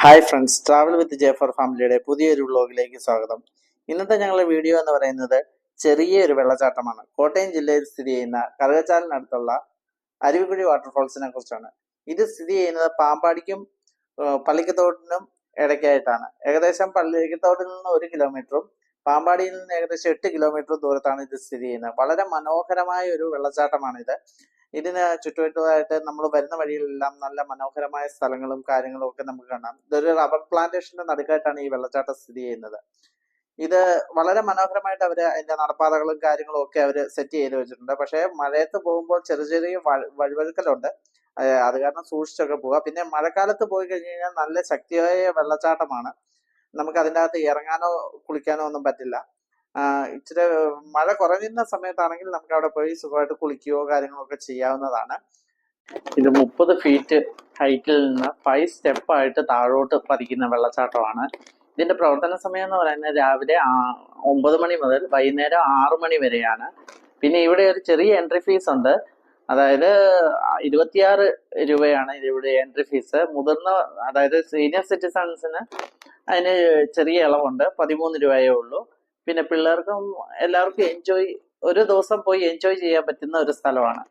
Hi friends, travel with J four ഫാമിലിയുടെ പുതിയൊരു വ്ലോഗിലേക്ക് സ്വാഗതം. ഇന്നത്തെ ഞങ്ങളുടെ വീഡിയോ എന്ന് പറയുന്നത് ചെറിയൊരു വെള്ളച്ചാട്ടമാണ്. കോട്ടയം ജില്ലയിൽ സ്ഥിതി ചെയ്യുന്ന കറുകച്ചാലിനടുത്തുള്ള അരുവിക്കുഴി വാട്ടർഫോൾസിനെ കുറിച്ചാണ്. ഇത് സ്ഥിതി ചെയ്യുന്നത് പാമ്പാടിക്കും പള്ളിക്കത്തോടിനും ഇടയ്ക്കായിട്ടാണ്. ഏകദേശം പള്ളിക്കത്തോടിൽ നിന്ന് 1 കിലോമീറ്ററും പാമ്പാടിയിൽ നിന്ന് ഏകദേശം 8 കിലോമീറ്റർ ദൂരത്താണ് ഇത് സ്ഥിതി ചെയ്യുന്നത്. വളരെ മനോഹരമായ ഒരു വെള്ളച്ചാട്ടമാണിത്. ഇതിന് ചുറ്റുവട്ടമായിട്ട് നമ്മൾ വരുന്ന വഴിയിലെല്ലാം നല്ല മനോഹരമായ സ്ഥലങ്ങളും കാര്യങ്ങളും ഒക്കെ നമുക്ക് കാണാം. ഇതൊരു റബ്ബർ പ്ലാന്റേഷന്റെ നടുക്കായിട്ടാണ് ഈ വെള്ളച്ചാട്ടം സ്ഥിതി ചെയ്യുന്നത്. ഇത് വളരെ മനോഹരമായിട്ട് അവര് അതിന്റെ നടപ്പാതകളും കാര്യങ്ങളും ഒക്കെ അവര് സെറ്റ് ചെയ്ത് വെച്ചിട്ടുണ്ട്. പക്ഷേ മഴയത്ത് പോകുമ്പോൾ ചെറിയ വഴുവഴുക്കലുണ്ട്. അത് കാരണം സൂക്ഷിച്ചൊക്കെ പോവുക. പിന്നെ മഴക്കാലത്ത് പോയി കഴിഞ്ഞ് കഴിഞ്ഞാൽ നല്ല ശക്തിയായ വെള്ളച്ചാട്ടമാണ്. നമുക്ക് അതിൻ്റെ അകത്ത് ഇറങ്ങാനോ കുളിക്കാനോ ഒന്നും പറ്റില്ല. ഇച്ചിരി മഴ കുറഞ്ഞിരുന്ന സമയത്താണെങ്കിൽ നമുക്ക് അവിടെ പോയി സുഖമായിട്ട് കുളിക്കുകയോ കാര്യങ്ങളോ ഒക്കെ ചെയ്യാവുന്നതാണ്. ഇത് 30 ഫീറ്റ് ഹൈറ്റിൽ നിന്ന് 5 സ്റ്റെപ്പായിട്ട് താഴോട്ട് പതിക്കുന്ന വെള്ളച്ചാട്ടമാണ്. ഇതിന്റെ പ്രവർത്തന സമയം എന്ന് പറയുന്നത് രാവിലെ 9 മണി മുതൽ വൈകുന്നേരം 6 മണി വരെയാണ്. പിന്നെ ഇവിടെ ഒരു ചെറിയ എൻട്രി ഫീസ് ഉണ്ട്. അതായത് 26 രൂപയാണ് ഇവിടെ എൻട്രി ഫീസ്. മുതിർന്ന അതായത് സീനിയർ സിറ്റിസൺസിന് അതിന് ചെറിയ ഇളവുണ്ട്, 13 രൂപയേ ഉള്ളൂ. പിന്നെ പിള്ളേർക്കും എല്ലാവർക്കും ഒരു ദിവസം പോയി എൻജോയ് ചെയ്യാൻ പറ്റുന്ന ഒരു സ്ഥലമാണ്.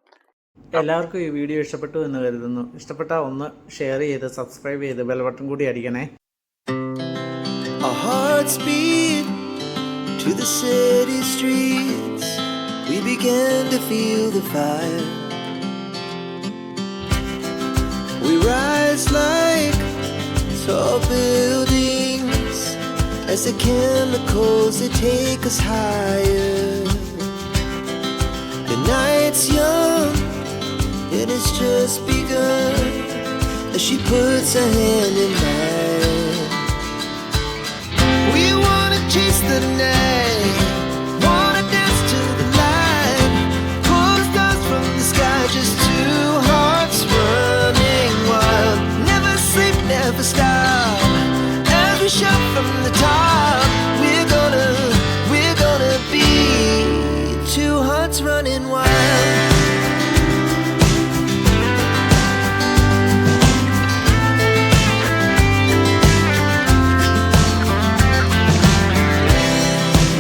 എല്ലാവർക്കും ഈ വീഡിയോ ഇഷ്ടപ്പെട്ടു എന്ന് കരുതുന്നു. ഇഷ്ടപ്പെട്ടാൽ ഒന്ന് ഷെയർ ചെയ്ത് സബ്സ്ക്രൈബ് ചെയ്ത് ബെൽ ബട്ടൺ കൂടി അടിക്കണേ. Our hearts beat to the city streets. We began to feel the fire. We rise like tall buildings as the chemicals they take us higher. The night's young and it's just begun as she puts her hand in mine. We wanna chase the night, wanna dance to the light, pull the stars from the sky, just two hearts running wild. Never sleep, never stop, as we shout from the top. We're gonna be two hearts running wild.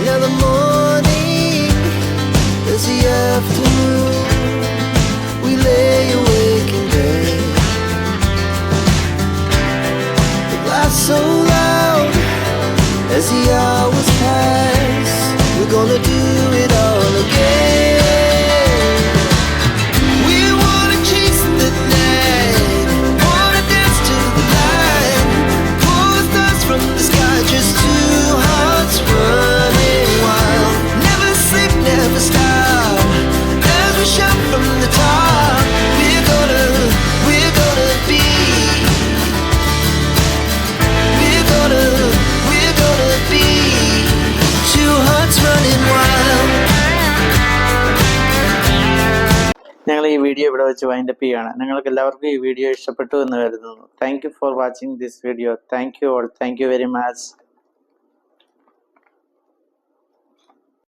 Now the morning is the afternoon. We lay awake in bed. The laughs so loud as the hours pass. We're gonna do it all again. We wanna chase the night, wanna dance to the light, pull the stars from the sky, just two hearts running wild. Never sleep, never stop, as we shout from the top. We're gonna be, we're gonna be two hearts running wild. ഞങ്ങൾ ഈ video ഇവിടെ വെച്ച് wind up ചെയ്യുകയാണ്. നിങ്ങൾക്ക് എല്ലാവർക്കും ഈ video ഇഷ്ടപ്പെട്ടു എന്ന് കരുതുന്നു. Thank you for watching this video. Thank you all. Thank you very much.